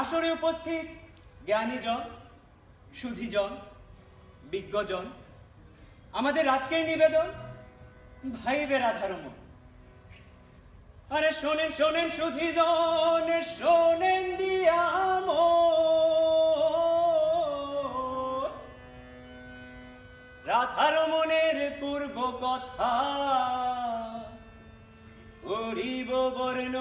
আসরে উপস্থিত জ্ঞানীজন, সুধীজন, বিজ্ঞজন, আমাদের আজকের নিবেদন ভাইবে রাধারম। আরে শোনেন শোনেন সুধীজন, শোনেন দিয়াম রাধারমণের পূর্ব কথা করিব বর্ণ।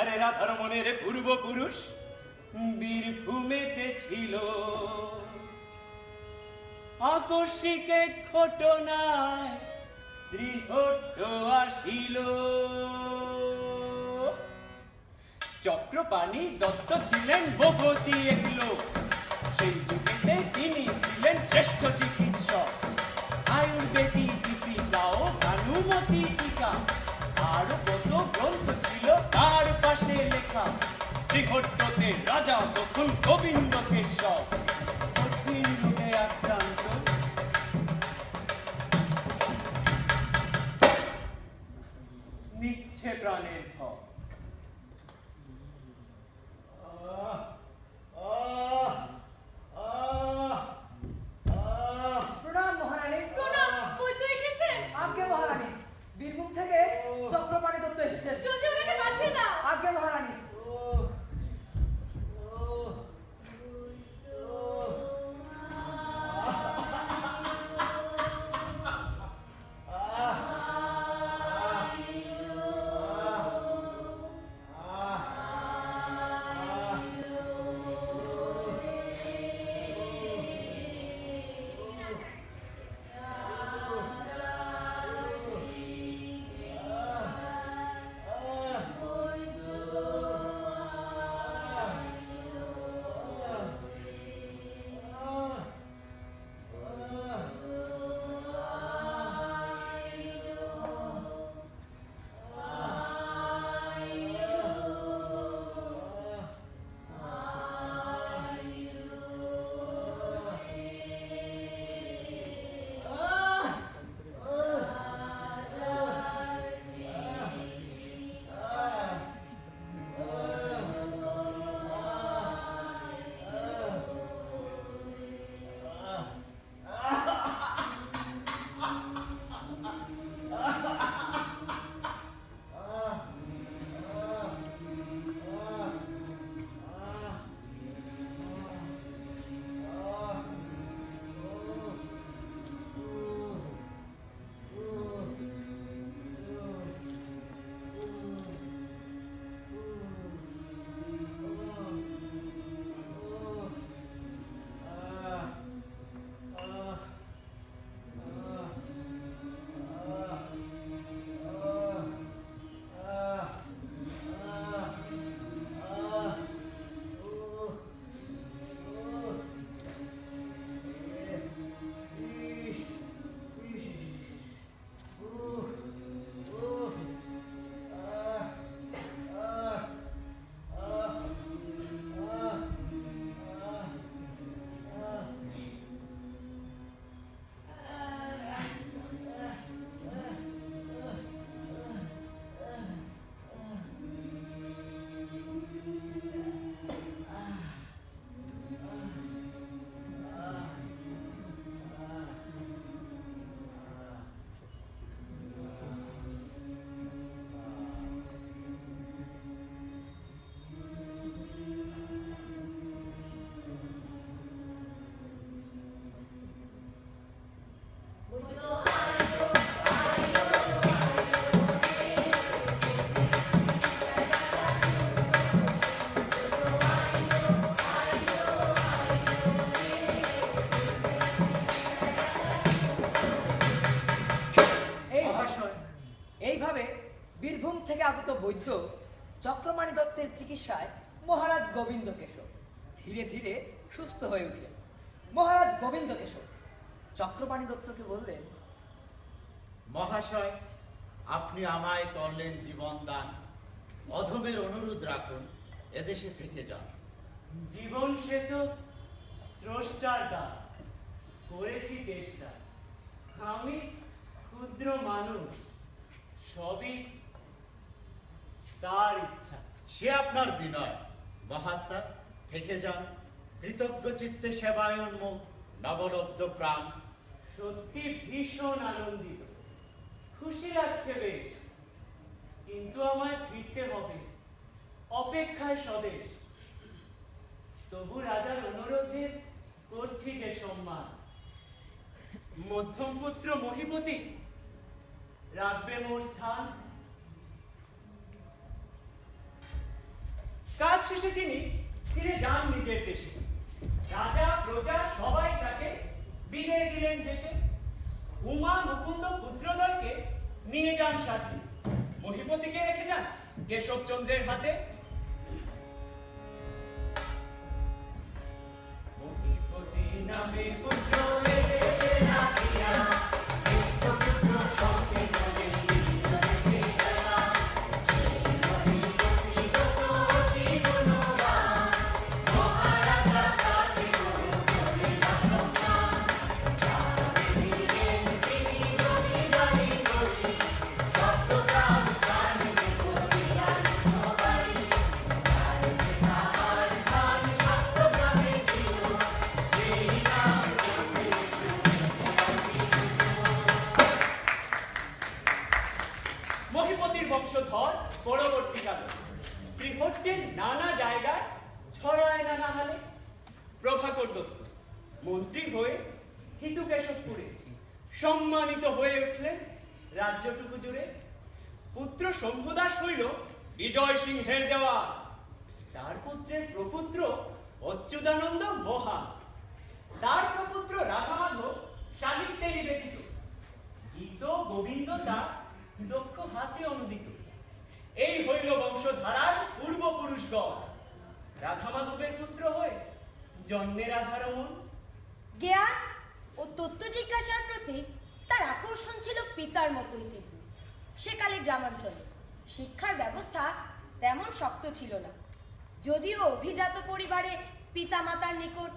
আরে রাধারমণের পূর্বপুরুষ বীরভূমেতে ছিল, আকস্মিক এক ঘটনায় শ্রীহট্ট আসিল। চক্রপাণি দত্ত ছিলেন বহতি এক লোক, সেই যুগেতে তিনি ছিলেন শ্রেষ্ঠ চিকিৎসক। আয়ুর্বেদিক দীপিকা ও ভানুমতি টিকা আর কত গ্রন্থ ছিল তার পাশে লেখা। শ্রীহট্টতে রাজা তখন গোবিন্দ কেশব, কঠিন রোগে আক্রান্ত। নিচ্ছে প্রাণের ভয়। প্রণাম মহারানী। প্রণাম, বৈদ্য এসেছেন? আজ্ঞে মহারানী, বীরভূম থেকে চক্রপাণি দত্ত এসেছেন। জলদি ওনাকে পাঠিয়ে দাও। আজ্ঞে মহারানী। এইভাবে বীরভূম থেকে আগত বৈদ্য চক্রপাণি দত্তের চিকিৎসায় মহারাজ গোবিন্দ কেশব ধীরে ধীরে সুস্থ হয়ে উঠলেন। মহারাজ গোবিন্দ কেশব চক্রপাণি দত্তকে বললেন, মহাশয়, আপনি আমায় করলেন জীবন দান, অধমের অনুরোধ রাখুন, এদেশে থেকে যান। জীবন সে তো স্রষ্টার দান, করেছি চেষ্টা। আমি ক্ষুদ্র মানুষ, সবই তার ইচ্ছা। সে আপনার বিনয়। মহাত্মা, থেকে যান। কৃতজ্ঞ চিত্তে সেবায় উন্মুখ, নবলব্ধ প্রাণ। সত্যি ভীষণ আনন্দিত, খুশি লাগছে বেশ। কিন্তু আমায় ফিরতে হবে, অপেক্ষায় স্বদেশ। তবু রাজার অনুরোধে করছি যে সম্মান। মধ্যম পুত্র মহিপতি রাখবে মোর স্থান। কাজ শেষে তিনি ফিরে যান নিজের দেশে। রাজা প্রজা সবাই তাকে বিদায় দিলেন দেশে। উমা মুকুন্দ পুত্রদ্বয়কে নিয়ে যান সাথে। মহিপতিকে রেখে যান কেশবচন্দ্রের হাতে। মহিপতি নামে পুত্র এদেশে রাখিয়া, জ্যেষ্ঠপুত্র সঙ্গে চলে বিদেশে গেলা। সেই মহিপতি কত অতি গুণবান, মহারাজা তাকে বড় করে সম্মান। তাকে দিলেন তিনি জমিদারি করি, সপ্তগ্রাম স্থানে করিলেন সবারি। তার পিতার স্থান সপ্তগ্রামে ছিল, সেই নাম মহিপতির বংশধর পরবর্তীকালে শ্রীহট্টের নানা জায়গায় ছড়ায় নানা হালে। প্রভাকর দত্ত মন্ত্রী হয়ে হিতুকেশবপুরে সম্মানিত হয়ে উঠলেন রাজ্যটুকু জুড়ে। পুত্র শম্ভুদাস হইল বিজয় সিংহের দেওয়া। তার পুত্রের প্রপুত্র অচ্যুতানন্দ মহান। তার প্রপুত্র রাধামাধব সাহিত্যে নিবেদিত। গীত গোবিন্দ তার দক্ষ হাতে অনুদিত। এই হইল বংশধারার পূর্বপুরুষগণ। রাধামাধবের পুত্র হয়ে জন্মে রাধারমণ। জ্ঞান ও তত্ত্ব জিজ্ঞাসার প্রতি তার আকর্ষণ ছিল পিতার মতোই তীব্র। সেকালে গ্রামাঞ্চলে শিক্ষার ব্যবস্থা তেমন শক্ত ছিল না। যদিও অভিজাত পরিবারে পিতামাতার নিকট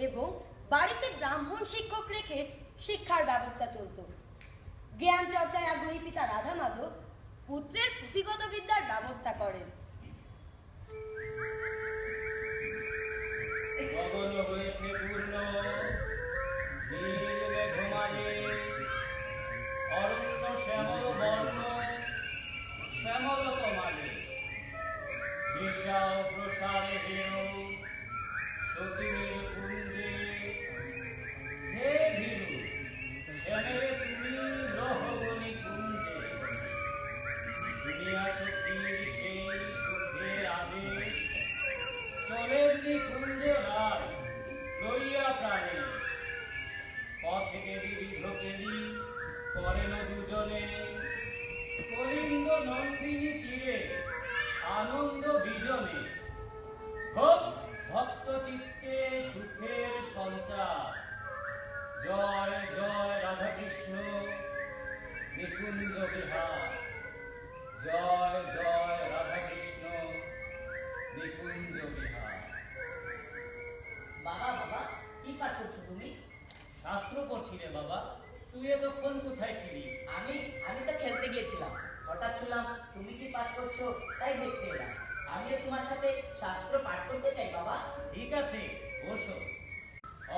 এবং বাড়িতে ব্রাহ্মণ শিক্ষক রেখে শিক্ষার ব্যবস্থা চলত। জ্ঞান চর্চায় আগ্রহী পিতা রাধা মাধব পুত্রের পুঁথিগত বিদ্যার ব্যবস্থা করেন। গগন হয়েছে পূর্ণ, নীল মেঘমালে, অরণ্য শ্যামল বর্ণ, শ্যামল কমালে। তৃষা ও প্রসারে হেয়, সতীমের কুঞ্জে। হে ভীরু, শ্যামেরে তুমি রহগণি কুঞ্জে। দুনিয়া শক্তির সেই সুখের আদেশ, চলেননি কুঞ্জে রায় লইয়া প্রাণেশ। পথেকে বিবিধ কেলি করেন দুজনে, কলিঙ্গ নন্দিনী তীরে আনন্দ বিজনে। হোক ভক্ত চিত্তে সুখের সঞ্চার, জয় জয় রাধাকৃষ্ণ নিকুঞ্জ বিহার। জয় জয় রাধাকৃষ্ণ নিকুঞ্জ বিহার। বাবা বাবা কি পাঠ করছো তুমি? শাস্ত্র পড়ছি রে বাবা। তুই এতক্ষণ কোথায় ছিলি? আমি তো খেলতে গিয়েছিলাম, হঠাৎ শুনলাম তুমি কি পাঠ করছো, তাই দেখতে এলাম। আমিও তোমার সাথে শাস্ত্র পাঠ করতে চাই বাবা। ঠিক আছে, বসো।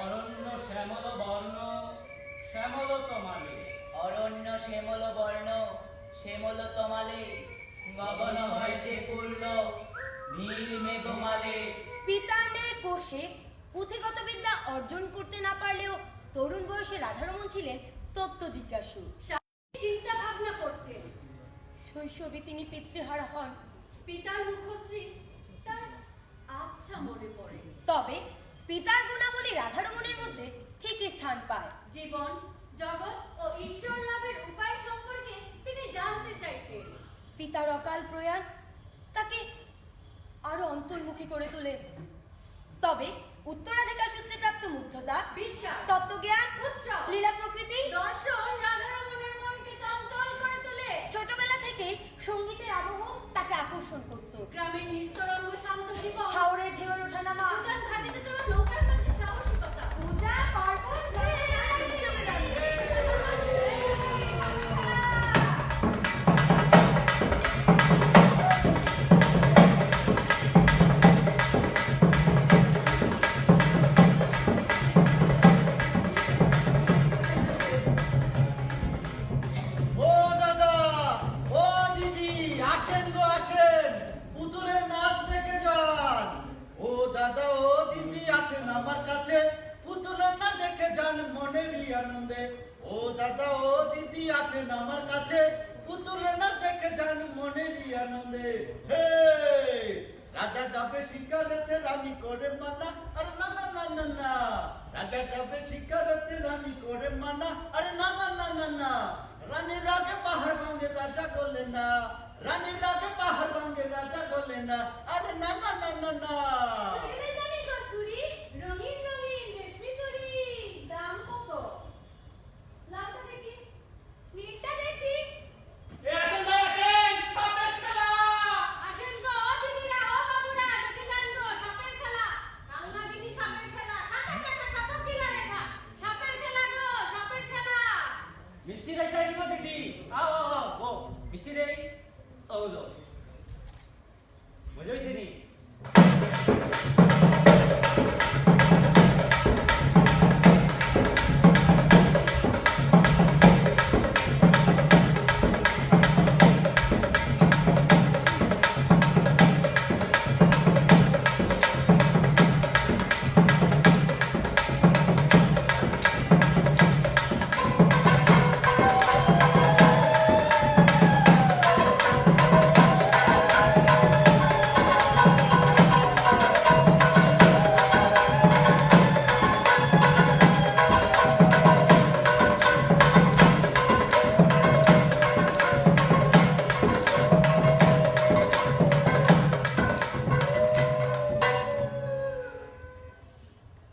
অরণ্য শ্যামল বর্ণ, শ্যামল তমালে। অরণ্য শ্যামল বর্ণ, শ্যামল তমালে। গগন হয়েছে পূর্ণ, নীল মেঘমালে। পিতার ন্যায় কোষে পুঁথিগত বিদ্যা অর্জন করতে না পারলেও তরুণ বয়সে রাধারমণ ছিলেন তত্ত্ব জিজ্ঞাসু। চিন্তা ভাবনা করতেন। শৈশবে তিনি পিতৃহারা হন। পিতার মুখশ্রী তার আচ্ছা মনে পড়ে। তবে পিতার গুণাবলী রাধারমণের মধ্যে ঠিকই স্থান পায়। জীবন, জগৎ ও ঈশ্বর লাভের উপায় সম্পর্কে তিনি জানতে চাইতেন। পিতার অকাল প্রয়াণ তাকে আরো অন্তর্মুখী করে তোলে। তবে উত্তরাধিকার সূত্রে প্রাপ্ত মুগ্ধতা, বিশ্বাস, তত্ত্বজ্ঞান, উৎসব, লীলা প্রকৃতি, দর্শন রাধারমণের মনকে চঞ্চল করে তোলে। ছোটবেলা থেকে সঙ্গীতের আবহ তাকে আকর্ষণ করত। গ্রামের নিস্তরঙ্গ শান্ত জীবন, হাওড়ের ঢেউর ওঠানামা, উজান ভাটিতে চলা নৌকার মাঝে সাহসিকতা, পূজা পার্বণ জমিদারি। আনন্দে। ও দাদা ও দিদি আসেন আমার কাছে, পুতুল না দেখে যান মনেরই আনন্দে। হে রাজা যাবে শিকারেতে রানী করে মানা, আরে না না না না না। রাজা যাবে শিকারেতে রানী করে মানা, আরে না না না না না। রানীর রাগে পাহাড় ভাঙে রাজা গলে না, রানীর রাগে পাহাড় ভাঙে রাজা গলে না, আরে না না না না না। সুরিলে জানি গো সুরি, রঙিন রঙিন রেশমি সুরি। দাম কত? লালটা দেখি, নীলটা দেখি। এ আসেন ভাই আসেন, সাপের খেলা। আসেন গো দিদিরা ও বাবুরা, দেখে যান গো সাপের খেলা। কালনা দিদি সাপের খেলা, কাকা কিলা রেখা। সাপের খেলা গো, সাপের খেলা। মিষ্টি রাইতা নিব দিদি, আও আও আও ও মিষ্টি রে ও লো মজা হইছে নি?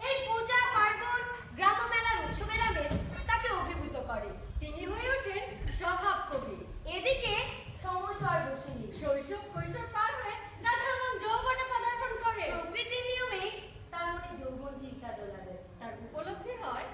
এই পূজা পার্বণ গ্রাম মেলার উৎসবের আমেজ তাকে অভিভূত করে। তিনি হয়ে ওঠেন স্বভাব কবি। এদিকে সময় তো আর বসেনি। শৈশব কৈশোর পার হয়ে রাধার মন যৌবনে পদার্পণ করে। প্রকৃতির নিয়মে তার মনে যৌবন চিন্তা দোলা দেয়। তার উপলব্ধি হয়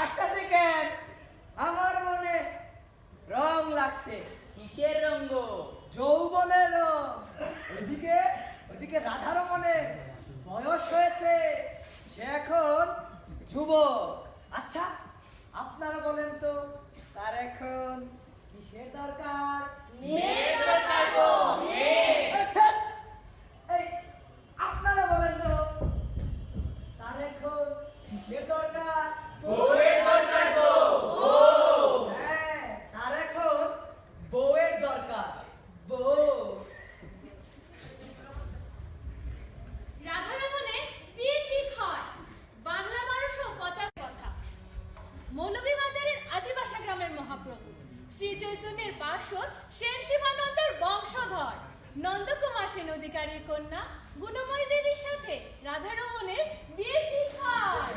আসতেছে কেন? আমার মনে রং লাগছে, কিসের রঙ্গ? যৌবনের রং। ওইদিকে রাধার মনে বয়স হয়েছে, সে এখন যুবক। আচ্ছা আপনারা বলেন তো, তার এখন কিসের দরকার? মেয়ের দরকার গো, মেয়ে। এই আপনারা বলেন তো, তার এখন কিসের দরকার? বউয়ের দরকার গো, হ্যাঁ, তার এখন বউয়ের দরকার। বউ। রাধারমণের বিয়ে ঠিক হয়। বাংলা 1250 কথা। মৌলভীবাজারের আদিবাসা গ্রামের মহাপ্রভু শ্রী চৈতন্যের পার্শ্বদ সেন শিবানন্দের বংশধর নন্দকুমার সেন অধিকারীর কন্যা গুণময়ী দেবীর সাথে রাধারমণের বিয়ে ঠিক হয়।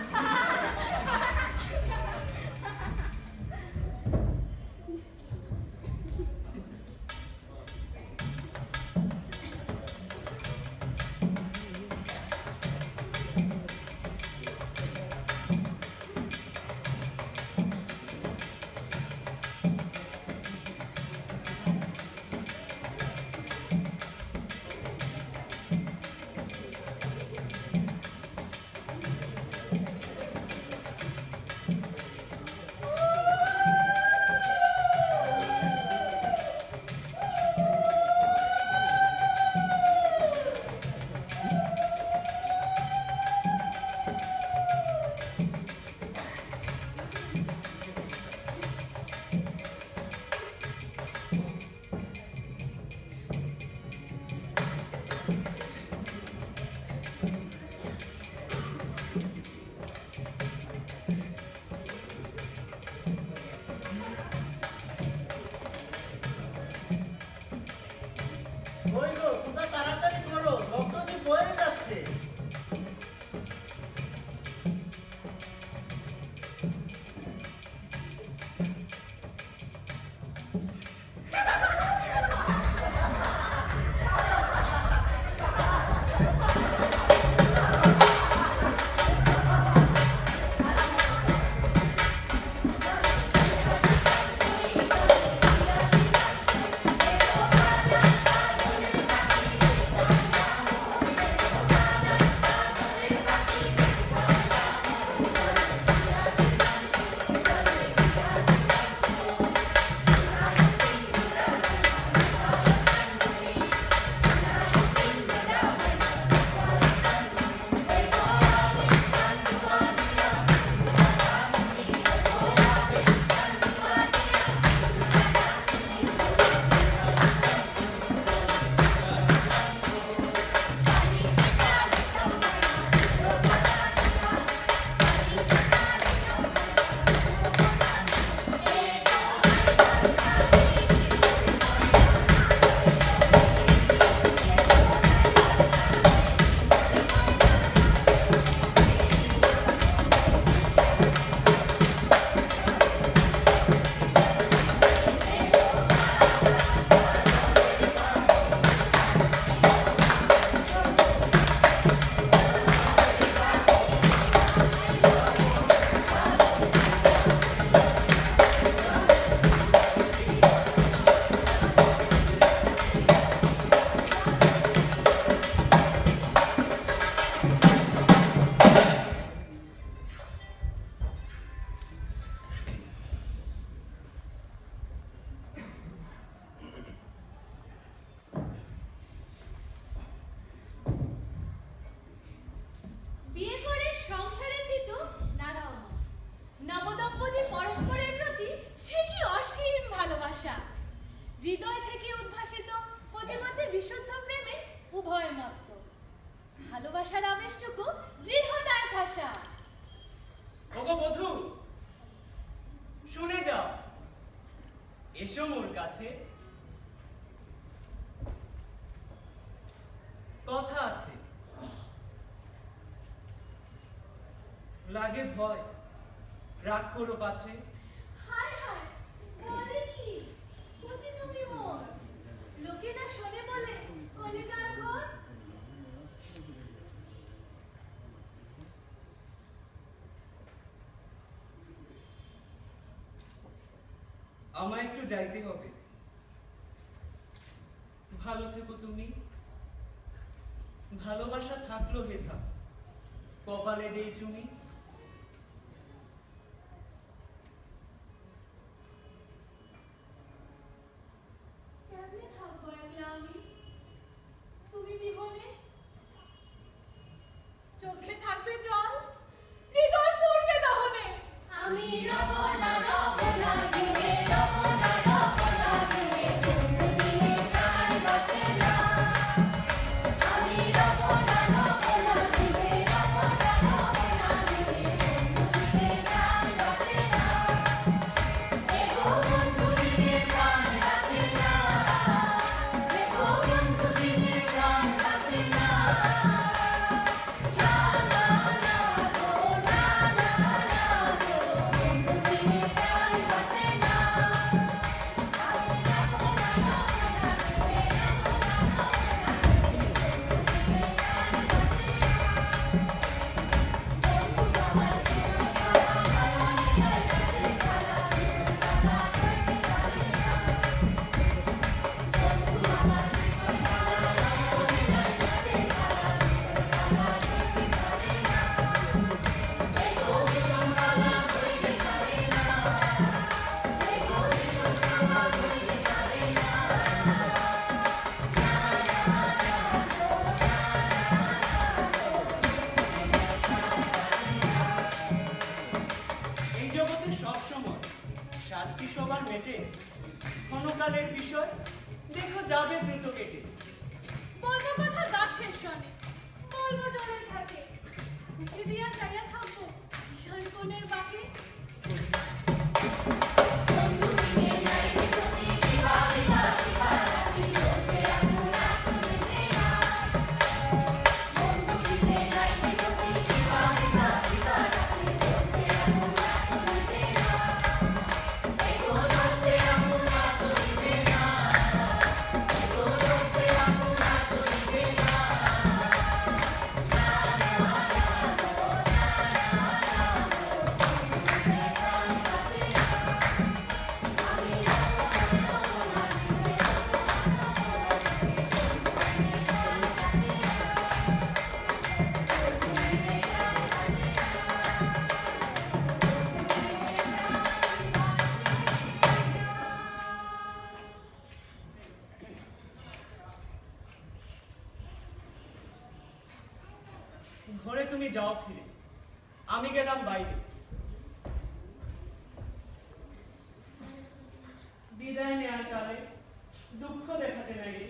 হৃদয় থেকে উদ্ভাসিত প্রতিমধ্যে বিশুদ্ধ প্রেমে উভয় মত্ত। ভালোবাসার আবেশটুকু দৃঢ়তার ঠাসা। ওগো বধূ, শুনে যাও, এসো মোর কাছে, কথা আছে। লাগে ভয়, রাগ করো পাছে। হায় হায়, বলে কি? পতি তুমি মোর, লোকে না শোনে বলে কলিকার ঘর। আমায় একটু যাইতে হবে। ভালো থেকো তুমি। ভালোবাসা থাকলো হেথা, কপালে দেই চুমি। কেমনে থাকবো একলা আমি, তুমি বিহনে? চোখে থাকবে জল, হৃদয় পড়বে দহনে। আমি রব না রব না দিনে, রব না রব না দিনে, বন্ধু দিনে প্রাণ বাঁচে না। আমি রব না রব না দিনে, রব না রব না দিনে, বন্ধু দিনে প্রাণ বাঁচে না। এগো বন্ধু দিনে প্রাণ বাঁচে না, এগো বন্ধু দিনে প্রাণ বাঁচে না। না না না গো, না না না গো, বন্ধু দিনে প্রাণ বাঁচে না। আমি রব না রব না দিনে, এই জগতে সবসময় শান্তি সবার মেটে, ক্ষণকালের বিষয় দেখো যাবে দ্রুত কেটে। বলবো কথা গাছের শনে, বলবো জলের ঘাটে, মুখে দিয়া চাইয়া থাকবো ঈশান কোণের বাঁকে। ঘরে তুমি যাও ফিরে, আমি গেলাম বাইরে। বিদায় নেয়ার কালে দুঃখ দেখাতে নাই রে।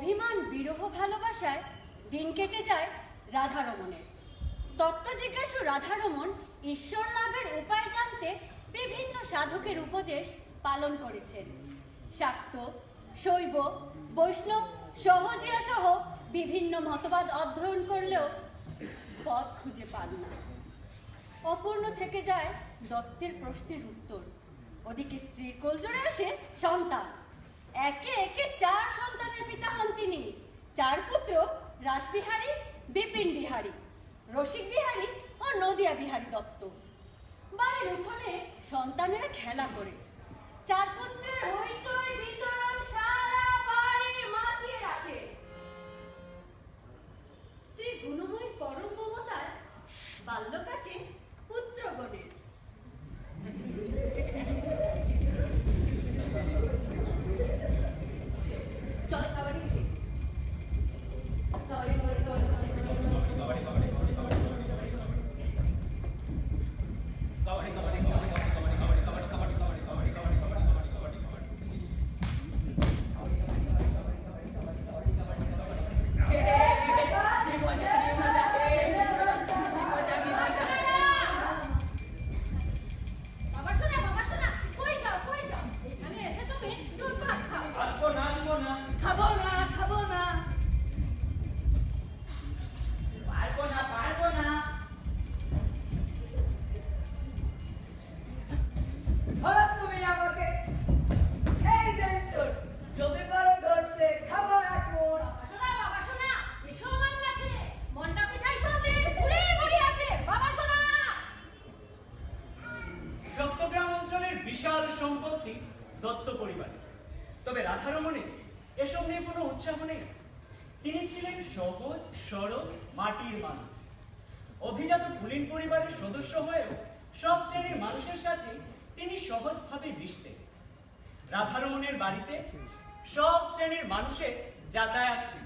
অভিমান বিরহ ভালোবাসায় দিন কেটে যায় রাধারমণের। তত্ত্ব জিজ্ঞাসু রাধারমণ ঈশ্বর লাভের উপায় জানতে বিভিন্ন সাধকের উপদেশ পালন করেছেন। শাক্ত, শৈব, বৈষ্ণব, সহজিয়া সহ বিভিন্ন মতবাদ অধ্যয়ন করলেও পথ খুঁজে পান না। অপূর্ণ থেকে যায় দত্তের প্রশ্নের উত্তর। ওদিকে স্ত্রীর কোলজোড়ে আসে সন্তান। একে একে 4 সন্তানের পিতা হন তিনি। 4 পুত্র, রাসবিহারী, বিপিন বিহারী, রসিক বিহারী ও নদিয়া বিহারী দত্ত। বাড়ির উঠোনে সন্তানেরা খেলা করে। 4 পুত্রের হইচই বিতরণ সারা বাড়ি মাতিয়ে রাখে। স্ত্রী গুণময়ী পরম মমতায় বাল্য কাটে পুত্রগণের। চল কাবাডি খেলি। কাবাডি কাবাডি কাবাডি বাবা শোনা, কই যাও? এখানে এসে তুমি দুধ ভাত খাও। আসবো না। খাবো না। পারবো না। ধরো তুমি আমাকে, এই দেখছুন, যদি পারো ধরতে খাবো এক মুঠ। বাবা শোনা, এসো আমার কাছে। মন্ডা পিঠাই সন্দেশ ঘুরে ঘুরে আছে। বাবা শোনা। সপ্তগ্রাম অঞ্চলের বিশাল সম্পত্তি দত্ত পরিবারের। তবে রাধারমণের এসব নিয়ে কোনো উৎসাহ নেই। তিনি ছিলেন সহজ সরল মাটির মানুষ। অভিজাত কুলীন পরিবারের সদস্য হয়েও সব শ্রেণীর মানুষের সাথে তিনি সহজভাবে মিশতেন। রাধারমণের বাড়িতে সব শ্রেণীর মানুষের যাতায়াত ছিল।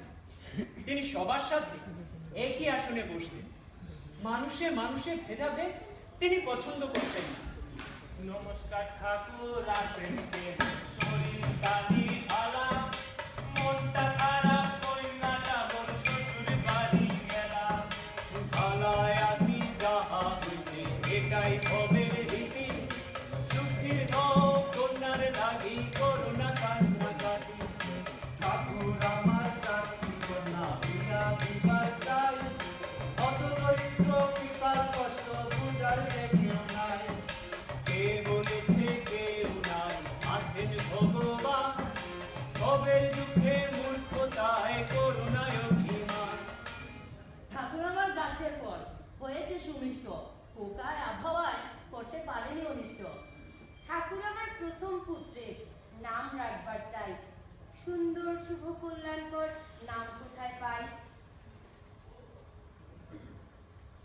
তিনি সবার সাথে একই আসনে বসতেন। মানুষে ভেদাভেদ তিনি পছন্দ করতেন না। নমস্কার ঠাকুর, আসেন কে? শরীর কালি আলা, মনটা খারাপ, কন্যাটা মোর শ্বশুর বাড়ি গেলাম। আলায় আসি যাহা হইছে, এটাই ভবের রীতি। সুস্থির হও কন্যার লাগি, করুণা কান্না কাটি। ঠাকুর আমার জাতি কন্যা বিনা বিবার চাই, অত দরিদ্র পিতার কষ্ট বুঝার যে কেউ নাই। কে বলেছে কেউ নাই, আছেন ভগবান। ভবের দুঃখে মূর্খতায় করুণায় অভিমান। ঠাকুর আমার গাছের ফল হয়েছে সুমিষ্ট, পোকার আবহাওয়ায় করতে পারেনি অনিষ্ট। ঠাকুর আমার প্রথম পুত্রের নাম রাখবার চাই। সুন্দর শুভ কল্যাণকর নাম কোথায় পাই?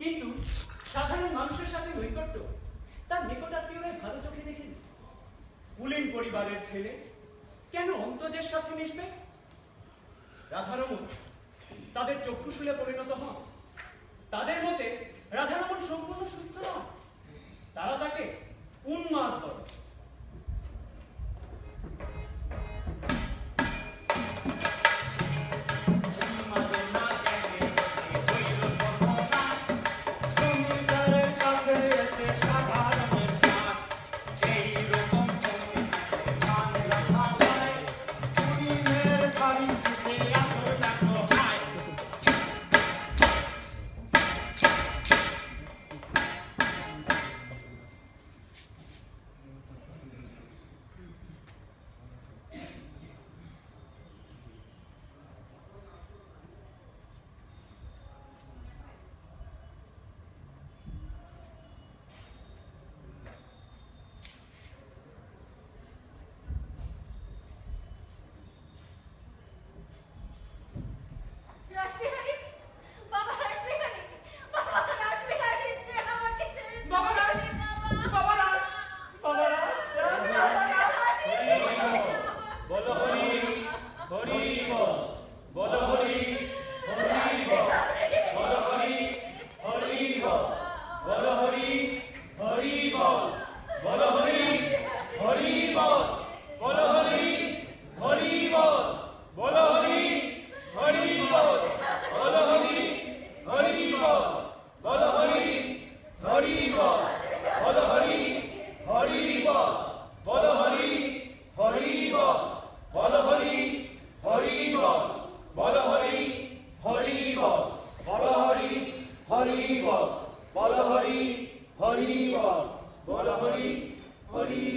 কিন্তু সাধারণ মানুষের সাথে নৈকট্য তার নিকটাত্মীয়রাই ভালো চোখে দেখেনি। কুলীন পরিবারের ছেলে কেন অন্তজের সাথে মিশবে? রাধারমণ তাদের চক্ষুশূলে পরিণত হন। তাদের মতে রাধারমণ সম্পূর্ণ সুস্থ নন। তারা তাকে উন্মাদ করে। জমিদারের কাছে এসে সাধারণের সাথ, এই রকম মান রাখা হয়, কুড়িমের বাড়ি থেকে আসর ডাকো হায়।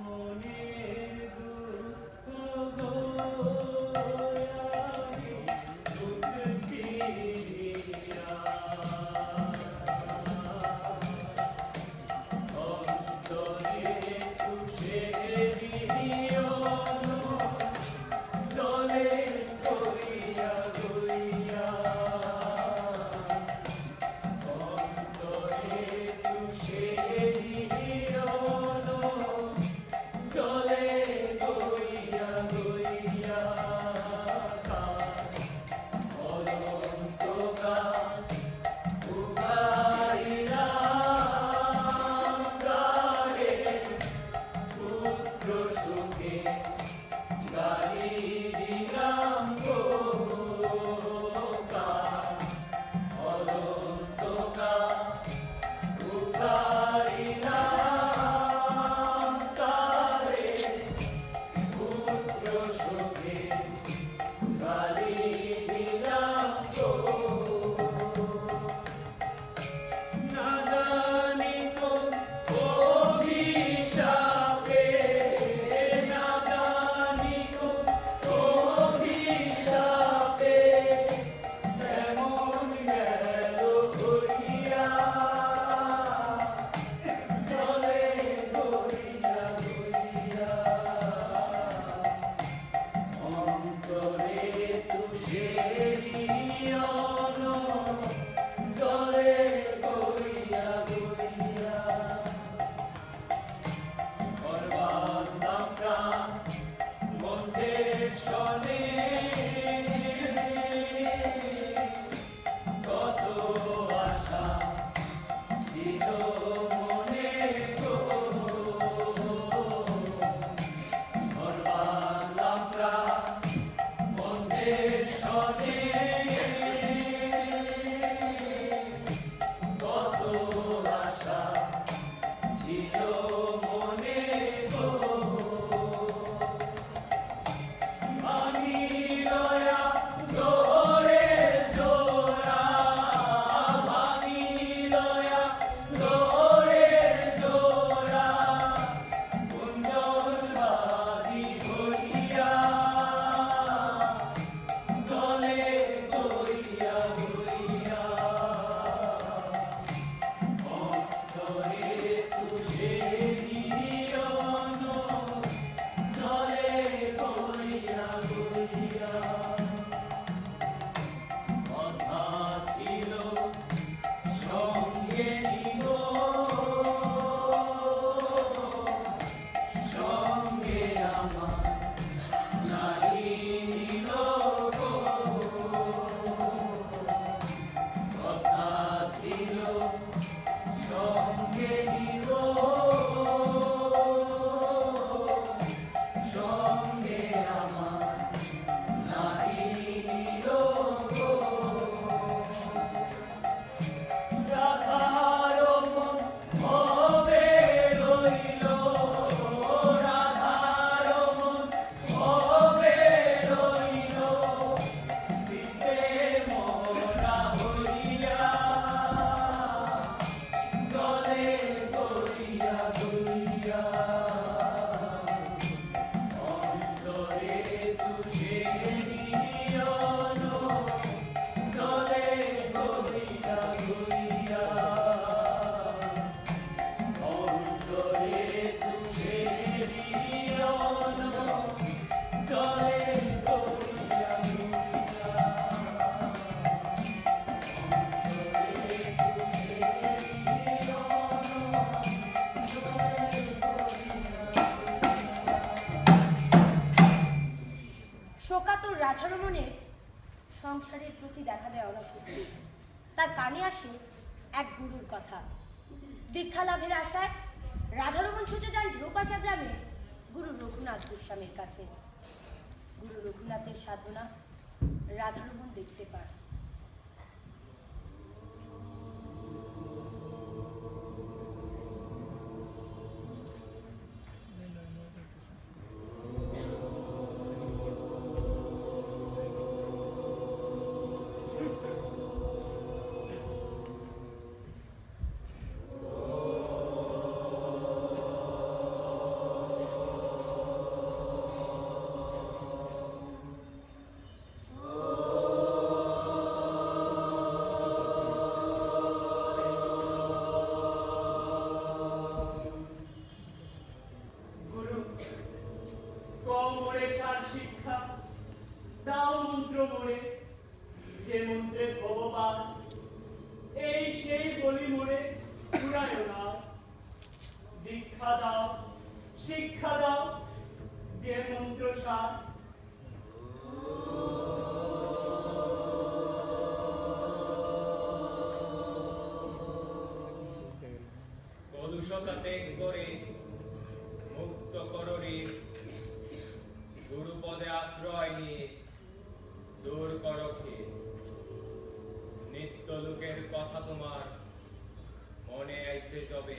মনের দুঃখ গোয়ারি উঠছিয়া অন্তরে তুষে দিও জলে গইয়া গইয়া অন্তরে তুষে দিও জলে গইয়া গইয়া অনন্ত গান উগাইলাম গারে পুত্র সুখে গালি দিলাম গো গান অনন্ত গান উগাইলাম গারে পুত্র সুখে গালি দিলাম গো না জানি কোন অভিশাপে না জানি কোন অভিশাপে এমন গেল ঘটিয়া জলে গইয়া গইয়া অন্তরে তুষেরিয়ন জলে গইয়া গইয়া করবান্দাম প্রাণ মন্দের শনে কত আশা ছিল মনে গো করবান্দাম প্রাণ মন্দের শনে কত আশা ছিল মনে গো আমি লয়া দোরে জোড়া আমি লয়া দোরে জোড়া কুঞ্জন বাদি ভরিয়া জলে গইয়া গইয়া অন্তরে তুষে দিয়ন জলে গইয়া গইয়া কথা ছিল সঙ্গে নিব সঙ্গে আমার নারী নিল গো কথা ছিল সঙ্গে নিব সঙ্গে আমার নারী নিল গো রাধার মন হবে রইল রাধার মন হবে রইল শীতে মরা হইয়া জলে গইয়া গইয়া অন্তরে তুষে দিয়ন জলে গইয়া গইয়া অন্তরে তুষে দিয়ন জলে গইয়া শোকাতুর রাধারমণের সংসারের প্রতি দেখা দেয় অনাসক্তি। তার কানে আসে এক গুরুর কথা। দীক্ষা লাভের আশায় রাধারমণ ছুটে যান ঢেউপাশা গ্রামে গুরু রঘুনাথ গোস্বামীর কাছে। গুরু রঘুনাথের সাধনা রাধারমণ দেখতে পায়। মন্ত্র মোড়ে, যে মন্ত্রে ভগবান, এই সেই বলি মোড়ে ঘুরায় না। দীক্ষা দাও, শিক্ষা দাও, যে মন্ত্র সার। কলুষতা ত্যাগ করে মুক্ত কররে গুরুপদে আশ্রয় নিয়ে দূর করখে। নিত্য লোকের কথা তোমার মনে আইসে যবে,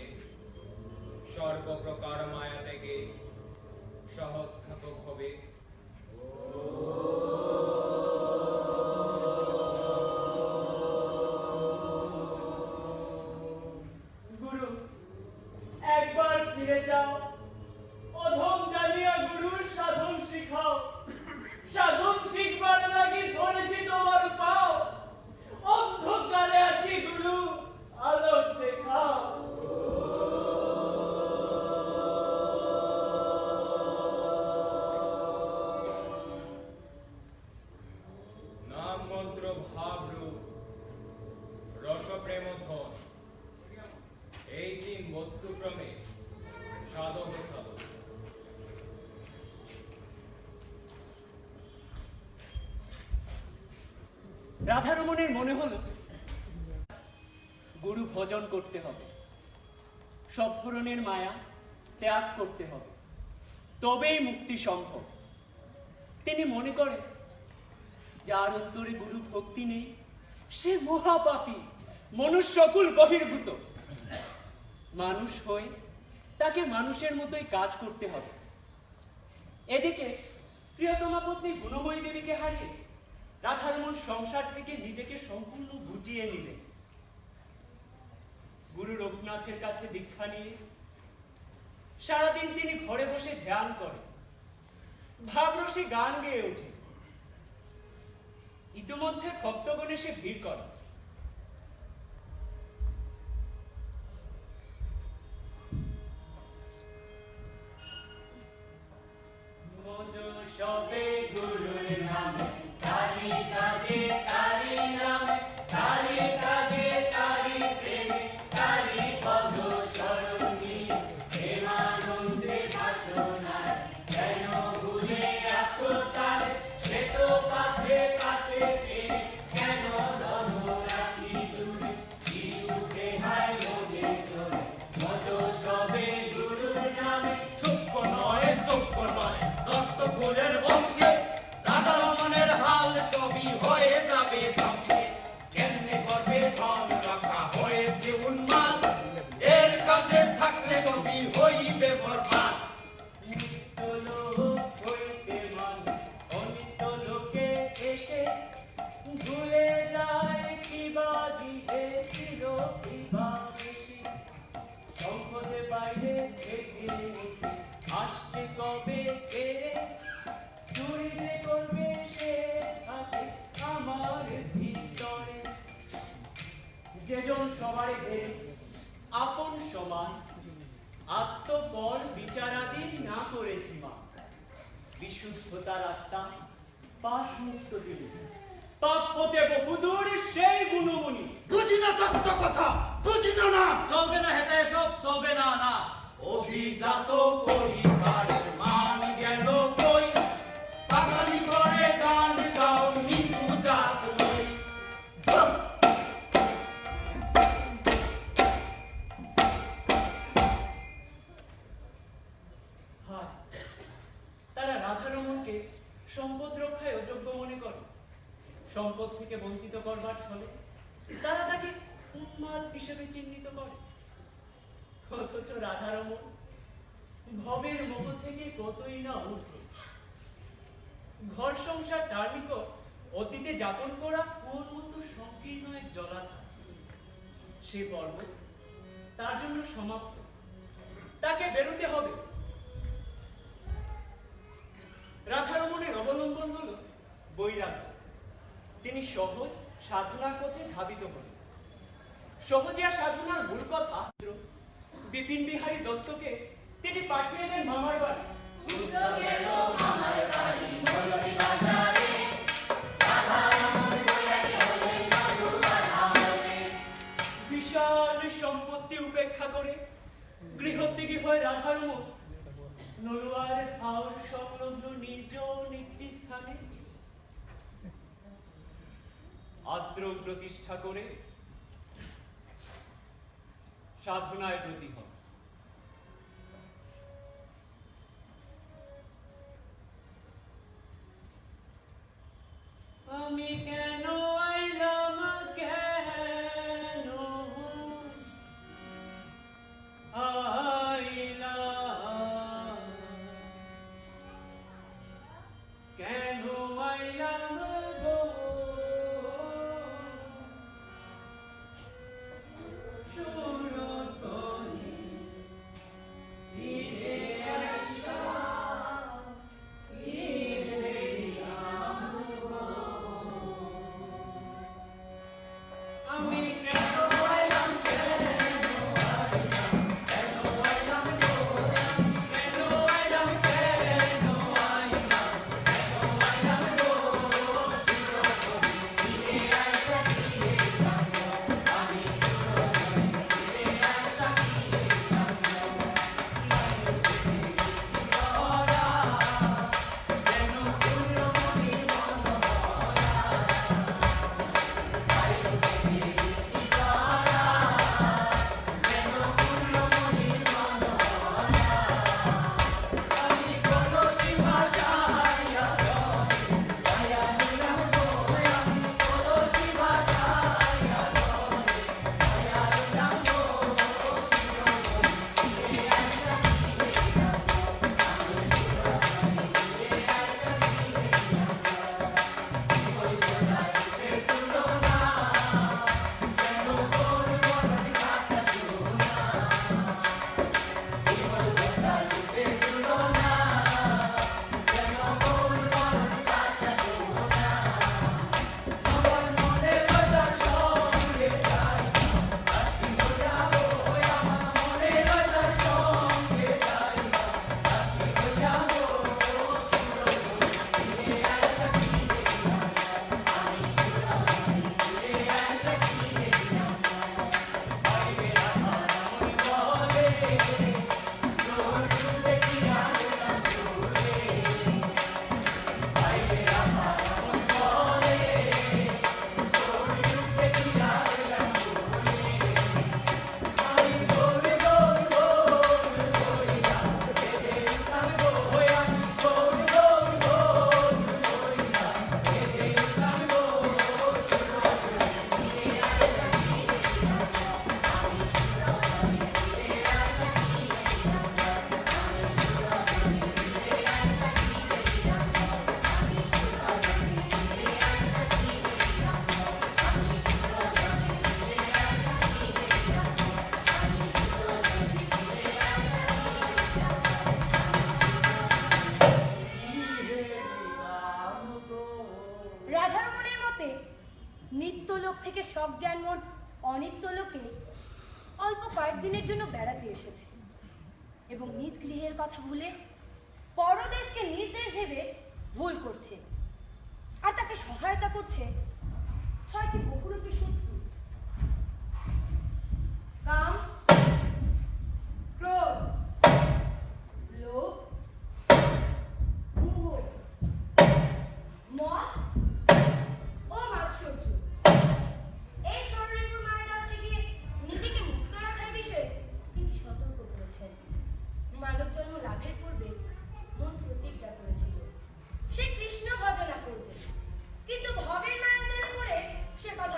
সর্বপ্রকার মায়া থেকে সহস্থাপক হবে। গুরু, একবার ফিরে যাও, অধম জানিয়া গুরুর সাধন শিখাও। সাধন শিখবার লাগি ধরেছি তোমার পাও, অন্ধকারে আছি গুরু, আলোক দেখাও। নাম মন্ত্র ভাবরূপ রসপ্রেম ধন, এই তিন বস্তুক্রমে সাধক সাধক। রাধারমণের মনে হলো গুরু ভজন করতে হবে, সব ধরনের মায়া ত্যাগ করতে হবে, তবেই মুক্তি সম্ভব। তিনি মনে করেন যার অন্তরে গুরু ভক্তি নেই সে মহাপাপী, মনুষ্যকুল বহির্ভূত। মানুষ হয়ে তাকে মানুষের মতোই কাজ করতে হবে। এদিকে প্রিয়তমা পত্নী গুণময়ী দেবীকে হারিয়ে রাধারমণ সংসার থেকে নিজেকে সম্পূর্ণ গুটিয়ে নিলেন। গুরু রঘুনাথের কাছে দীক্ষা নিয়ে সারাদিন তিনি ঘরে বসে ধ্যান করেন, ভাবরসে গান গেয়ে ওঠে। ইতিমধ্যে ভক্তগণ এসে ভিড় করে। সবে গুরুর নামে, তারি কাজে তারি নামে, তারি কাজে তারি প্রেমে, তারি পদ চরণ নিয়ে প্রেমানন্দে বাসনায় কেন ভুলে আছো তারে, সে তো কাছে কাছে প্রেমে কেন রাখি দূরে, কি সুখে হায় মনে চলে মজ সবে গুরুর নামে। সূক্ষ্ম নয় সূক্ষ্ম নয় রক্ত ফুলের বংশে, রাধারমণের হাল সবই হয়ে যাবে ধ্বংসে। কেমনে করবে ধন রাখা হয়েছে উন্মাদ, এর কাছে থাকলে সবই হইবে বরবাদ। নিত্য লোক হইতে মানুষ অনিত্য লোকে এসে ভুলে যায় কিবা দিয়েছিল কিবা বেশি। সম্পদে বাইরে থেকে নিতে আসছে কবে কেড়ে, চুরি যে করবে সে থাকে আমার ভিতরে। যেজন সবারে ঘেরে আপন সমান, আত্মপর বিচারাদি না করে ধীমা, বিশুদ্ধতার আত্মা পাশ মুক্ত দিল, পাপ পথে বহুদূর সেই গুণমণি। বুঝি না তত্ত্ব কথা, বুঝি না। চলবে না হেতা এসব, চলবে না না। অভিজাত পরিবারের মান গেল কই, বাঙালি করে গান গাও নিচু জাত লই। হায়, তারা রাধারমণকে সম্পদ রক্ষায় অযোগ্য মনে করে। সম্পদ থেকে বঞ্চিত করবার ছলে তারা তাকে উন্মাদ হিসেবে চিহ্নিত করে। অথচ রাধারমণ ভবের মোহ থেকে কতই না ঊর্ধ্বে। ঘর সংসার তার নিকট অতীতে যাপন করা কোন মতো সংকীর্ণ এক জলাধার। সে পর্ব তার জন্য সমাপ্ত, তাকে বেরোতে হবে। রাধারমণের অবলম্বন হলো বৈরাগ্য। তিনি সহজ সাধনার পথে ধাবিত হন। সহজিয়া সাধনার মূল কথা বিপিন বিহারী দত্তকে তিনি পাঠিয়ে দেন মামার বাড়ি। আশ্রম প্রতিষ্ঠা করে সাধনায় ব্রতী হন। আমি কেন আইলাম, কেন আইলাম, কেন আইলাম গো সুরতনি ফিরে আসা, ফিরে আমি কেন আইলাম, কেন আইলাম, কেন আইলাম গো, কেন আইলাম, কেন আইলাম, কেন আইলাম গো সুরতনি ফিরে আসা, ফিরে যাবো, আমি সুরতনি ফিরে আসা, ফিরে যাবো, যেন পূর্ণমণি আমি কলসি ভাষায়া রবে, ছায়া হইলাম গো, আমি কলসি ভাষায়া রবে, ছায়া হইলাম গো সুরতনি ফিরে আসা, ফিরে যাবো, আমি সুরতনি ফিরে আসা, ফিরে যাবো, ওই কোথায় রূপে তুলনা, যেন গোল বরণ কাঁচা সোনা, ওই কোথায় রূপে তুলনা, যেন গোল বরণ কাঁচা সোনা, আমার মনে কথা সঙ্গে যাই, আজকে যাবো, আমার মনে কথা সঙ্গে যাই, আজকে যাবো সুরতনি ফিরে আসা, ফিরে যাবো, আমি সুরতনি ফিরে আসা, ফিরে যাবো, বাইরে আমার মন বলে তোর রূপ দেখিয়া গেলাম ভুলে, বাইরে আমার মন বলে তোর রূপ দেখিয়া গেলাম ভুলে, আমি গোল গোল গোল কইরা বেঁধে উঠাম গো, আমি গোল গোল গোল কইরা বেঁধে উঠাম গো সুরতনি ফিরে আসা, ফিরে যাবো, আমি সুরতনি ফিরে আসা, ফিরে যাবো, আমি সুরতনি ফিরে আসা, ফিরে যাবো, আমি সুরতনি ফিরে আসা, ফিরে যাবো, আমি সুরতনি ফিরে আসা, ফিরে যাবো, আমি সুরতনি ফিরে রাধারমণের মতে নিত্যলোক থেকে সজ্ঞান মন অনিত্য লোকে অল্প কয়েকদিনের জন্য বেড়াতে এসেছে এবং নিজ গৃহের কথা ভুলে পরদেশকে নিজ দেশ ভেবে ভুল করছে, আর তাকে সহায়তা করছে 6টি বহুরূপী শত্রু: কাম, ক্রোধ, লোভ, মোহ, মদ ও মাৎসর্য। এই ষড়রিপুর মায়াজাল থেকে নিজেকে মুক্ত রাখার বিষয়ে তিনি সতর্ক করেছেন। মানব জন্ম লাভের পূর্বে মন প্রতিজ্ঞা করেছিল সে কৃষ্ণ ভজনা করবে, কিন্তু ভবের মায়াজালে পড়ে সে কথা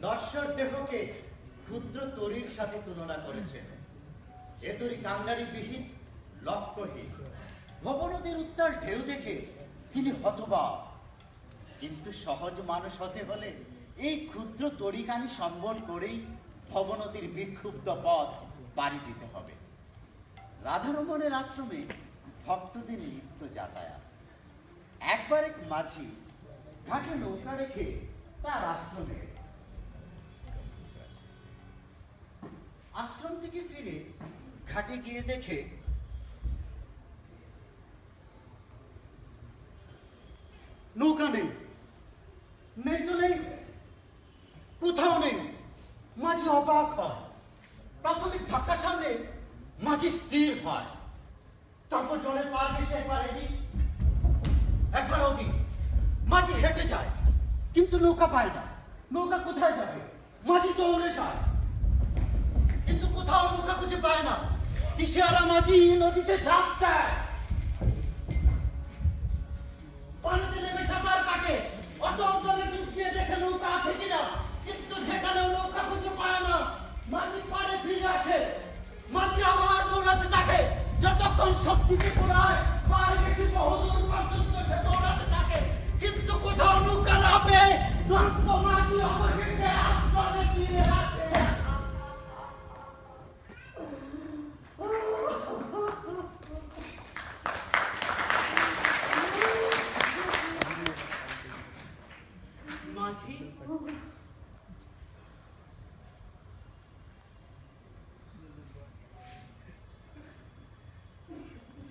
নশ্বর দেহকে ক্ষুদ্র তরীর সাথে তুলনা করেছেন। এ তরী কাঙ্গারিবিহীন, লক্ষ্যহীন। ভবনদীর উত্তাল ঢেউ দেখে তিনি হতবাক। কিন্তু সহজ মানুষ হতে হলে এই ক্ষুদ্র তরিকানি সম্বল করেই ভবনদীর বিক্ষুব্ধ পথ পাড়ি দিতে হবে। রাধারমণের আশ্রমে ভক্তদের নিত্য যাতায়াত। একবার এক মাঝি ঘাটে নৌকা রেখে তার আশ্রমে এলেন। আশ্রম থেকে ফিরে ঘাটে গিয়ে দেখে নৌকা নেই, নেই তো নেই, কোথাও নেই। মাঝি অবাক হয়। প্রাথমিক ধাক্কার সামনে মাঝি স্থির হয়। তারপর জলের পার ঘেঁষে একবার এদিক একবার ওদিক। মাঝি হেঁটে যায়, কিন্তু নৌকা পায় না। নৌকা কোথায় যাবে? মাঝি দৌড়ে যায়, কিন্তু কোথাও নৌকা খুঁজে পায় না। দিশেহারা মাঝি নদীতে ঝাঁপ দেয়, পানিতে নেমে সাঁতার কাটে। অচল জলে ডুব দিয়ে দেখে নৌকা আছে কিনা, কিন্তু সেখানেও নৌকা খুঁজে পায় না। মাঝি পাড়ে ফিরে আসে। মাঝি আবার দৌড়াতে থাকে, যতক্ষণ শক্তিতে পড়ায় পার বেশি বহুদূর পর্যন্ত সে দৌড়াতে থাকে, কিন্তু কোথাও নৌকা না পেয়ে ক্লান্ত মাঝি অবশেষে আশ্রমে ফিরে আসে। মাঝি,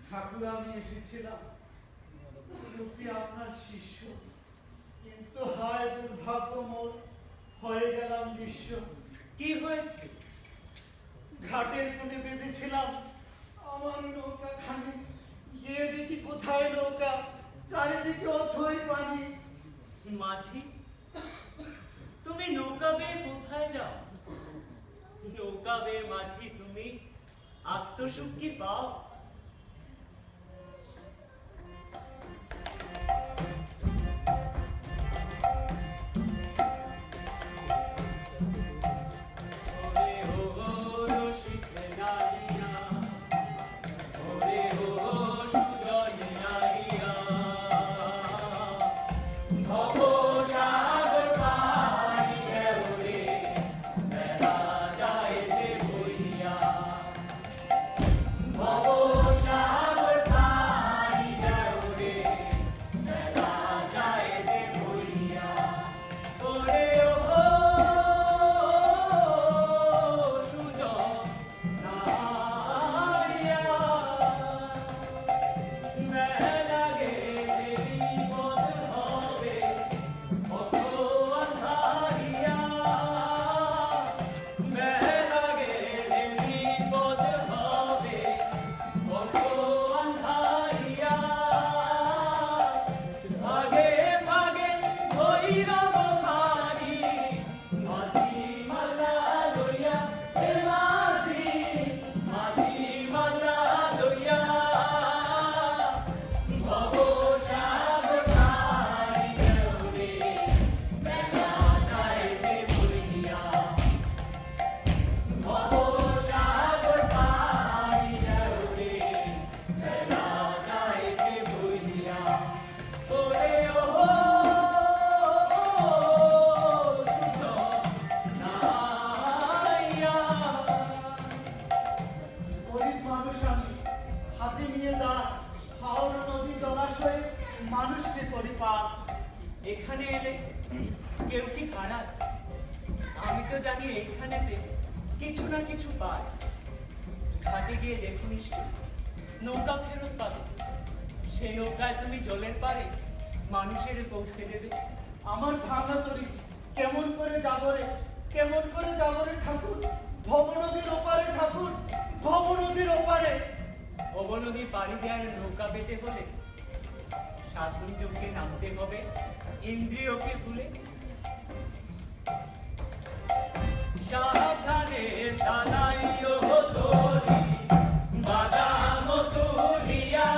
ঠাকুর আমি এসেছিলাম রূপে আপনার শিষ্য, কিন্তু হায় দুর্ভাগ্য মোর, হয়ে গেলাম নিঃস্ব। কি হয়েছে? ঘাটের কোণে বেঁধেছিলাম আমার নৌকা খানি, গিয়ে দেখি কোথায় নৌকা, চারিদিকে অথই পানি। মাঝি, তুমি নৌকা বেয়ে কোথায় যাও? নৌকা বেয়ে মাঝি তুমি আত্মসুখ কি পাও? এখানে এলে কেউ কি খারাপ? আমি তো জানি এইখানেতে কিছু না কিছু পায়। ঘাটে গিয়ে দেখো নিশ্চয় নৌকা ফেরত পাবে। সেই নৌকায় তুমি জলের পারে মানুষের পৌঁছে দেবে। আমার ভাঙা তরি কেমন করে যাবো রে, কেমন করে যাবো রে ঠাকুর? ভবনদীর ওপারে ঠাকুর, ভবনদীর ওপারে। ভবনদী পাড়ি দেওয়ার নৌকা পেতে হলে সাধন যোগকে নামতে হবে ইন্দ্রিয়কে ভুলে। সাবধানে চালাইও তরি বাদাম তুলিয়া,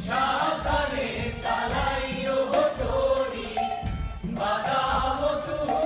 সাবধানে চালাইও তরি বাদাম তুলিয়া।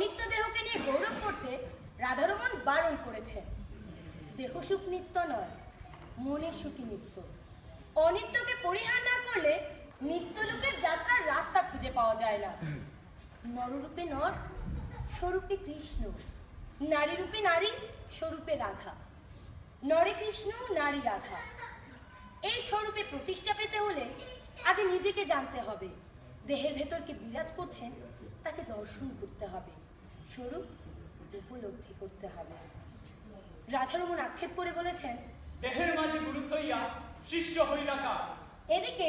অনিত্য দেহকে নিয়ে গৌরব করতে রাধারমণ বারণ করেছেন। দেহসুখ নিত্য নয়, মনের সুখী নিত্য। অনিত্যকে পরিহার না করলে নিত্যলোকের যাত্রার রাস্তা খুঁজে পাওয়া যায় না। নররূপে নর, স্বরূপে কৃষ্ণ, নারী রূপে নারী, স্বরূপে রাধা। নরে কৃষ্ণ, নারী রাধা, এই স্বরূপে প্রতিষ্ঠা পেতে হলে আগে নিজেকে জানতে হবে। দেহের ভেতরকে বিরাজ করছেন তাকে দর্শন করতে হবে, স্বরূপ উপলব্ধি করতে হবে। রাধারমণ আক্ষেপ করে বলেছেন, দেহের মাঝে গুরুত্ব হইয়া শিষ্য হইলা কার? এদিকে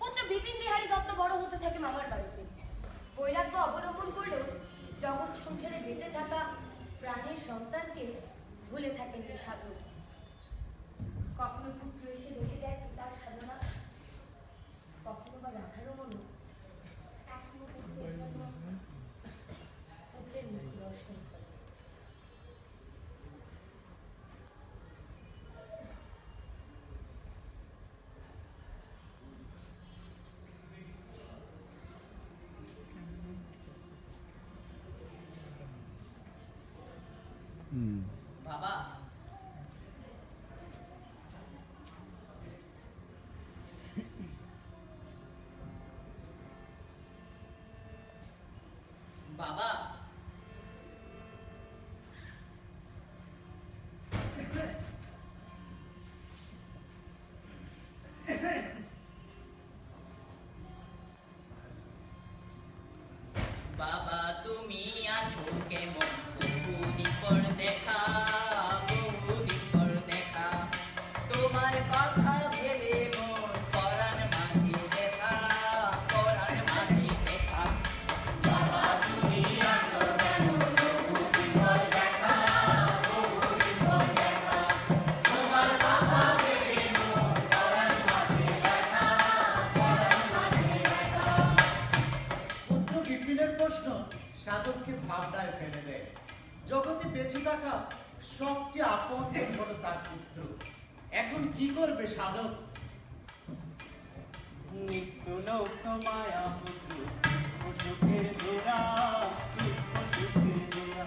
পুত্র বিপিন বিহারী দত্ত বড় হতে থাকে মামার বাড়িতে। বৈরাগ্য অবলম্বন করলেও জগৎ সংসারে বেঁচে থাকা প্রাণের সন্তানকে ভুলে থাকেন এই সাধক। কখনো পুত্র এসে দেখে যায় পিতার সাধনা, কখনো বা রাধারমণও এখনো পুত্রের জন্য পুত্রের মুখ দর্শন করে। বাবা, বাবা, বাবা তুমি আছো কেমন? বহুদিন পর দেখা, বহুদিন পর দেখা, তোমার কথা ভেবে মন পরাণ মাঝে দেখা, পরাণ মাঝে দেখা। বাবা তুমি আছো কেমন? বহুদিন পর দেখা, বহুদিন পর দেখা, তোমার কথা ভেবে মন পরাণ মাঝে দেখা, পরাণ মাঝে দেখা। পুত্র বিপিনের প্রশ্ন সাধককে ভাবনায় ফেলে দেয়। জগতে বেঁচে থাকা সবচেয়ে আপন হলো তার পুত্র। এখন কি করবে সাধক? নিত্য লোক মায়া পুত্র, অসুখের জোড়া, অসুখের জোড়া।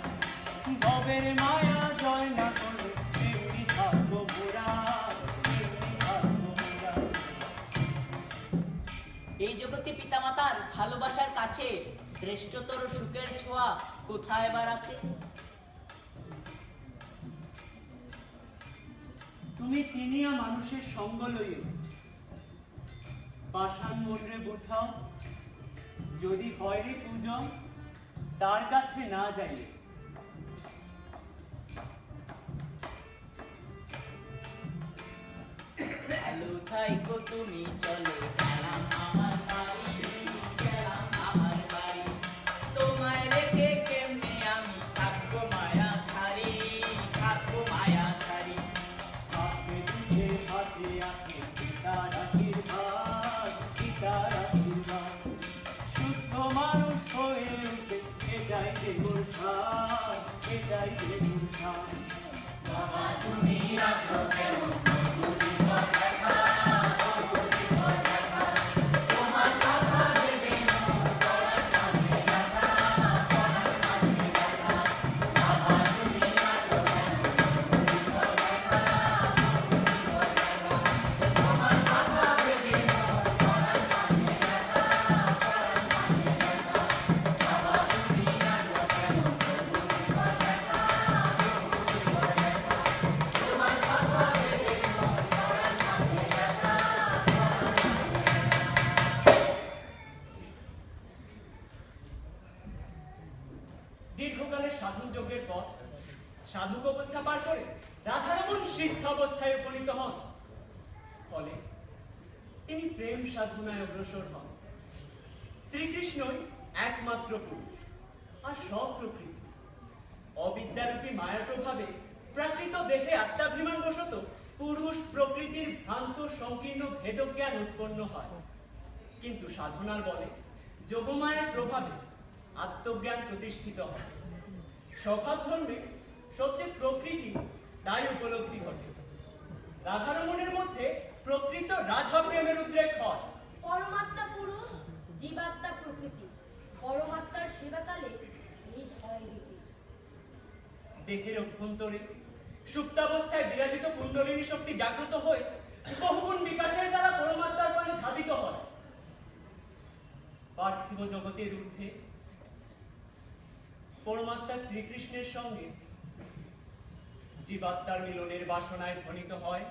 ভবের মায়া জয় না করে এমনি থাকবো মোরা, এমনি থাকবো মোরা। এই জগতে পিতামাতার ভালোবাসার কাছে শ্রেষ্ঠতর সুখের ছোঁয়া কোথায় বার আছে? তুমি চিনিয়া মানুষের সঙ্গ লইও, পাষাণ মনরে বুঝাও, যদি হয় রে পূজন তার কাছে না যাইলে। ভালো থাইকো তুমি, চলো গেলাম আমার বাড়ি, গেলাম আমার বাড়ি। তোমায় রেখে কেমনে আমি থাকবো মায়া ছাড়ি, থাকবো মায়া ছাড়ি। হাতে দুধে হাতে আছে পিতার আশীর্বাদ, পিতার আশীর্বাদ। শুদ্ধ মানুষ হয়ে উঠে এটাই যে গুরুঠান, এটাই যে গুরুঠান। বাবা তুমি আছো কেমন? বহুদিন পর দেখা, বহুদিন পর দেখা, তোমার কথা ভেবে মন পরাণ মাঝে দেখা, পরাণ মাঝে দেখা। বাবা তুমি আছো কেমন? বহুদিন পর দেখা, বহুদিন পর দেখা, তোমার কথা ভেবে মন পরাণ মাঝে দেখা, পরাণ মাঝে দেখা। বাবা তুমি আছো কেমন? বহুদিন পর দেখা, বহুদিন পর দেখা, তোমার কথা ভেবে মন পরাণ মাঝে দেখা, পরাণ মাঝে দেখা। দীর্ঘকালের সাধন যজ্ঞের পর সাধক অবস্থা পার করে রাধারমণ সিদ্ধাবস্থায় উপনীত হন। ফলে তিনি প্রেম সাধনায় অগ্রসর হন। শ্রীকৃষ্ণই একমাত্র পুরুষ আর সব প্রকৃতি। অবিদ্যারূপী মায়ার প্রভাবে প্রাকৃত দেহে আত্মাভিমান বশত পুরুষ প্রকৃতির ভ্রান্ত সংকীর্ণ ভেদজ্ঞান উৎপন্ন হয়। কিন্তু সাধনার বলে যোগমায়ার প্রভাবে আত্মজ্ঞান প্রতিষ্ঠিত হয়। সকাল ধর্মে সবচেয়ে প্রকৃতি তাই উপলব্ধি ঘটে। রাধারমণের মধ্যে প্রকৃত রাধা প্রেমের উদ্রেক হয়। পরমাত্মা পুরুষ, জীবাত্মা প্রকৃতি। পরমাত্মার সেবাকালে এই হয় দেহের অভ্যন্তরে সুপ্তাবস্থায় বিরাজিত কুণ্ডলিনী শক্তি জাগ্রত হয়ে বহুগুণ বিকাশের দ্বারা পরমাত্মার পানে ধাবিত হয়। পার্থিব জগতের ঊর্ধ্বে পরমাত্মা শ্রীকৃষ্ণের সঙ্গে জীবাত্মার মিলনের বাসনায় ধ্বনিত হয়।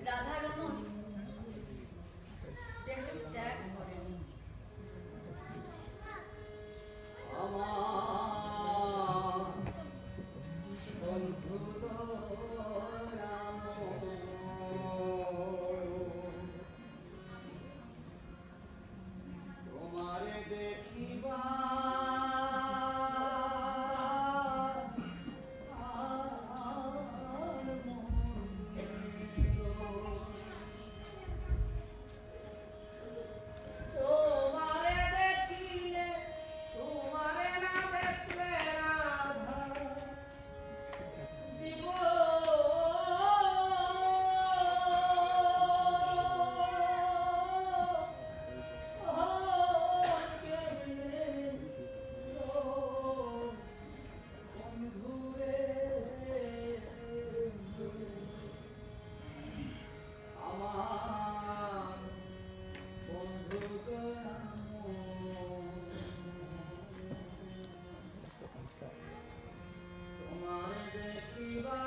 রাধারমণ দেহ ত্যাগ করেন। আমার বন্ধু তো রাম, তোমারে দেখিবা তোমারে দেখিলে, তোমারে না দেখলে রাধা তোমারে দেখিবা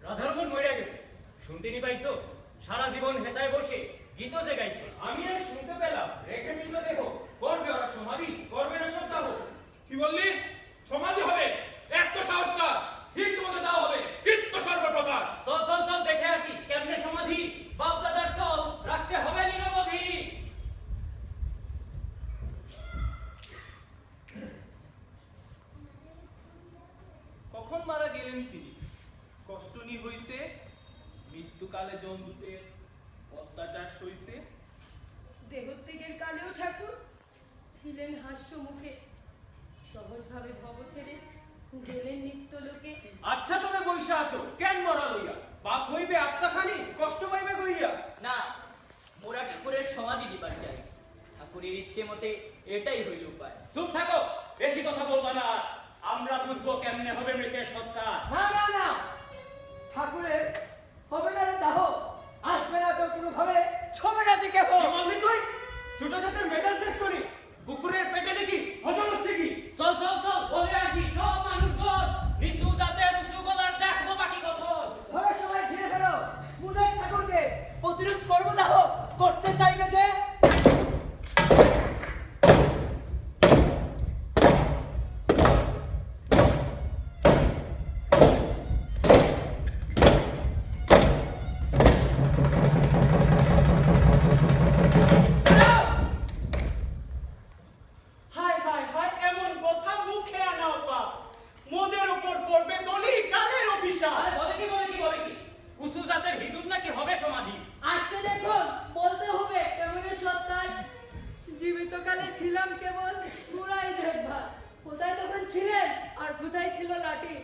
রাধারমণ মরে গেছে, শুনতে নি পাইছো? সারা জীবন হেতায় বসে গীত যে গাইছে। আমি আর শুনতে পেলাম, রেখে মৃত দেহ করবে ওরা সমাধি, করবে না সপ্তাহ। কি বললি? সমাধি হবে? এক তো সাহস না, ঠিক মতো দেওয়া হবে, কীর্ত সর্বপ্রকার। চল চল চল দেখে আসি কেমনে সমাধি। বাপ দাদার চল রাখতে হবে নিরবধি। কখন মারা গেলেন তিনি? কষ্ট নি হইছে, মৃত্যুকালে জন্তুদের অত্যাচার সইছে। দেহত্যাগের কালেও ঠাকুর ছিলেন হাস্য মুখে, সহজভাবে ভব ছেড়ে গেলেন নিত্য লোকে। আচ্ছা তবে বৈশা আছো কেন মরা লইয়া? বাপ হইবে আত্মাখানি, কষ্ট পাইবে গইয়া। না, মোরা ঠাকুরের সমাধি দিবার চাই। ঠাকুরের ইচ্ছে মতে এটাই হইল উপায়। চুপ থাকো, বেশি কথা বলবা না। আমরা বুঝবো কেমনে হবে মৃতের সৎকার। না না না, ঠাকুরের হবে না দাহ, আসবে না তো কোনোভাবে, ছবে না যে কেহ। কি বললি তুই? ছোট জাতের মেজাজ দেশ করি, কুকুরের পেটে দেখি হজম হচ্ছে কি? চল চল চল বলে আসি সব মানুষজন নিচু জাতের উঁচু গলার দেখবো বাকি কখন। ধরো সবাই ঘিরে ধরো, মুদের ঠাকুরকে প্রতিরোধ করবো দাহ, করতে চাইবে যে। হায় হায় হায়, এমন কথা মুখে আনাও পাপ। মোদের উপর পড়বে দলি কালের অভিশাপ। আরে বলে কি বলে কি বলে কি? উঁচু জাতের হিঁদুর নাকি হবে সমাধি? আসতে দেখুন, বলতে হবে কেমনের সত্তায়। জীবিতকালে ছিলাম কেবল মুরাই দেখভাল, কোথায় তখন ছিলেন আর কোথায় ছিল লাঠি।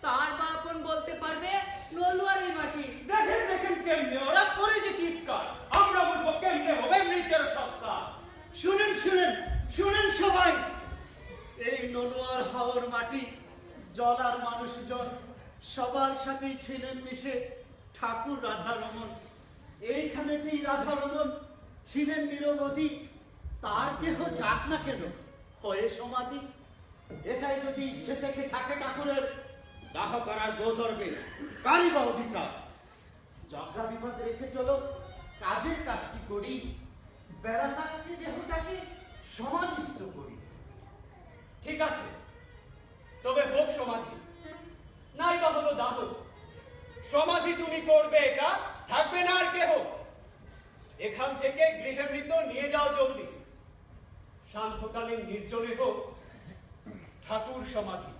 তার বাপন বলতে পারবে নলুয়ারের মাটি। দেখেন দেখেন কেমনে ওরা করে যে চিৎকার, আমরা বলবো কেমনে হবে মৃতের সৎকার। শুনেন শুনেন শুনেন সবাই, এই নলোয়ার হাওর মাটি, জল আর মানুষজন সবার সাথেই ছিলেন মিশে ঠাকুর রাধারমণ। এইখানেতেই রাধারমণ ছিলেন নিরবধি। তার দেহ যাক না কেন হয়ে সমাধি। এটাই যদি ইচ্ছে থেকে থাকে ঠাকুরের, দাহ করার গো ধরবে কারই বা অধিকার। ঝগড়া বিবাদ রেখে চলো, কাজের কাজটি করি, বেড়া থাকতে দেহটাকে সমাধিস্থ করি। ঠিক আছে, তবে হোক সমাধি, নাই বা হলো দাহ। সমাধি তুমি করবে একা, থাকবে না আর কেহ। এখান থেকে গৃহে মৃত নিয়ে যাও জলদি। সান্ধ্যকালীন নির্জনে হোক ঠাকুর সমাধি।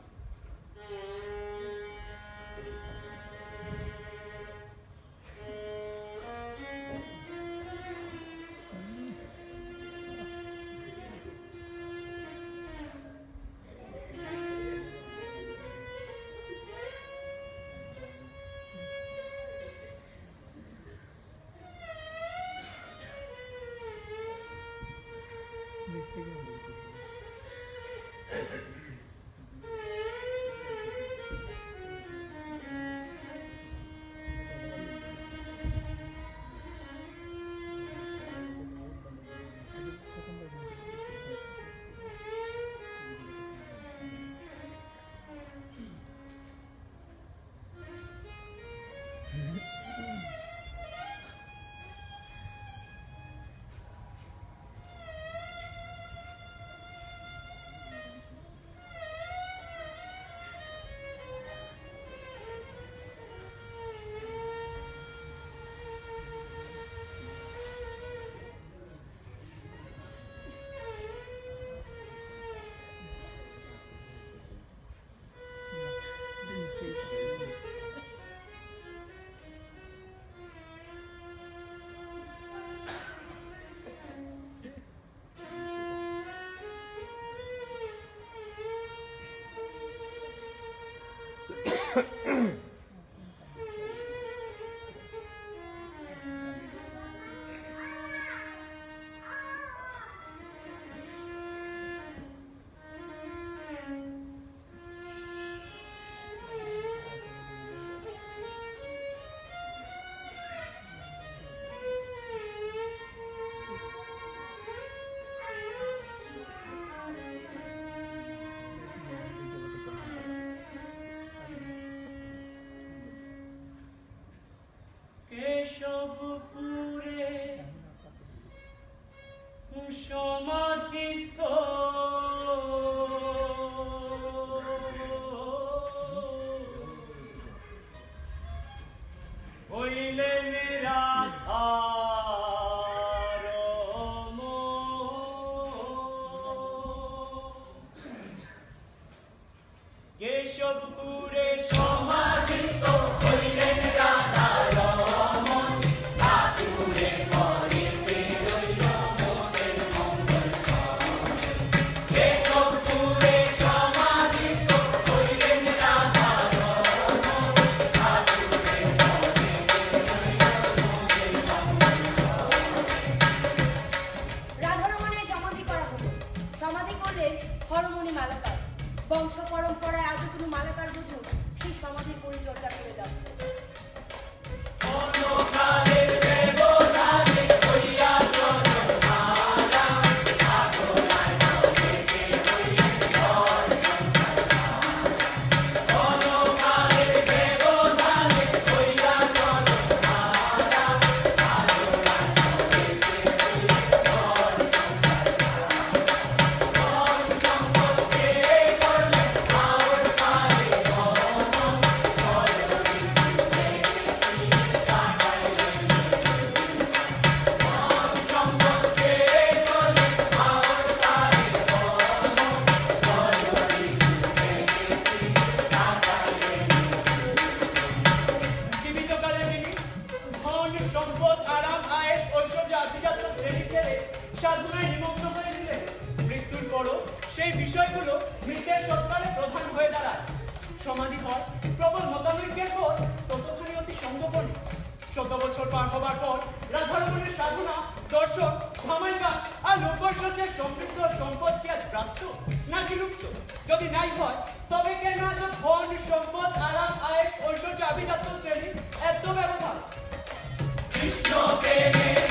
সম্পদ আরাম আয়েস ঐশ্বর্য আভিজাত্য শ্রেণী ছেড়ে সাধনায় নিমগ্ন হয়েছিলেন। মৃত্যুর পরও সেই বিষয়গুলো মৃতের সৎকারে প্রধান হয়ে দাঁড়ায়। সমাধি হয় প্রবল মতানৈক্যের পর ততখানি অতি সঙ্গপরি। ১৪ বছর পার হবার পর রাধারমণের সাধনা, দর্শন, ধামাই গান আর লোকসজ্জার সমৃদ্ধ সম্পদ কি আজ প্রাপ্ত নাকি লুপ্ত? যদি নাই হয় তবে কেন আজ ধন সম্পদ আরাম আয়েস ঐশ্বর্য আভিজাত্য শ্রেণী এত ব্যবধান? কৃষ্ণ প্রেমে